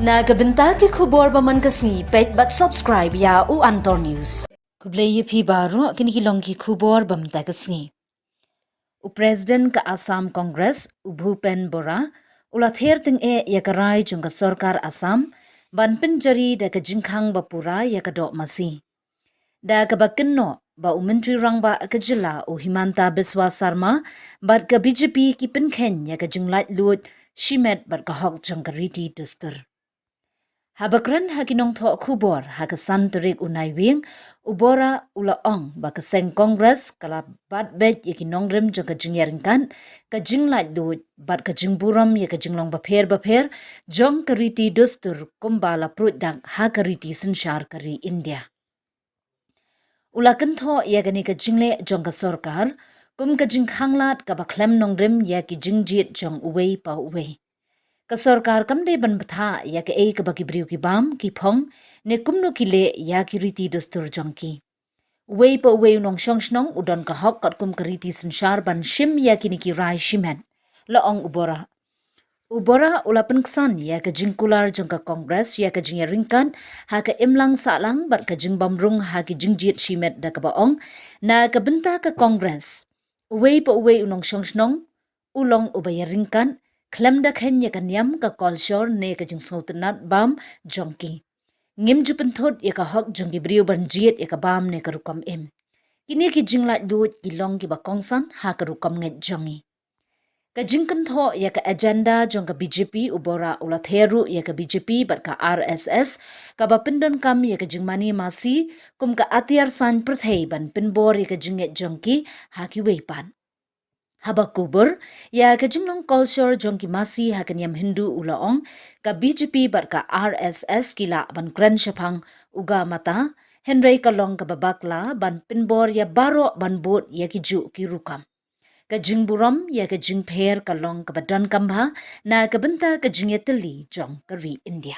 Nagabenta ki khubor baman kasni pet but subscribe ya u Antor News. Kublay yepi baro kinikilong ki khubor bamta kasni. U President ka Assam Congress u Bhupen Bora ulather ting yakarai jungka Sorkar Assam ban penjari da kajingkhang bapura yakadok masi. Da kabakenno ba Menteri Rangba kajila u Himanta Biswa Sarma bat ka BJP ki penkhen yakajinglat lut shimet bat kahok jangkariti dustur. Habakran hakinong tho khubor hakasan turik unai wing ubora ulaong bakaseng kongres kala bat bet yakinong rem jong kajingyaring kan kajing lait du bat kajing buram ya kajinglong baper jong kariti dustur kumbala prudang hakariti sensyar kari India. Ulakan tho yakani kajingle jong ka sorkar kum kajing khanglat ka baklem nong rem ya ki jingjit jong uwei pa uwei. Ka sorkar kamde ban batha ya ke ka baki briu ki bam ki phong ne kumno ki le ya ki riti dustur jongki. Wei pa wei nong shnong udon ka hok kat kum kariti sensyar ban shim ya ki niki rai shimen. Laong ubora. Ubora ulapan ksan ya ka jingkular jong ka kongres ya ka jing ringkan ha ka imlang salang bat ka jing bamrung ha ki jingjit shimet da ka baong na ka benta ka kongres. Wei pa wei unong shnong ulong ubaya ringkan Klem da khen ya kanyam ka kolshor ne ka jing sultanat bam jongki. Ngim jupenthot ya ka hok jongki briu banjiet ya ka bam ne ka rukam im. Kini ki jinglat duit ki long ki bakongsan ha ka rukam nget jongi. Ka jingkan tho ya ka agenda jong ka BJP ubora ulatheru ya ka BJP bat ka RSS ka bapindon kam ya ka jingmani masi kum ka atiar san perthei ban pinbor ya ka jinget jongki ha ki weipan. Habak kubur, ya kajinglong culture jong ki masi hakan yam Hindu ulaong ka BJP bar ka RSS kila ban kren syapang uga mata Henry kalong ka babakla ban pinbor ya baro ban bot ya ki ju ki rukam. Kajing buram ya kajing pher kalong ka badan kambha na kabenta kajing yateli jong kari India.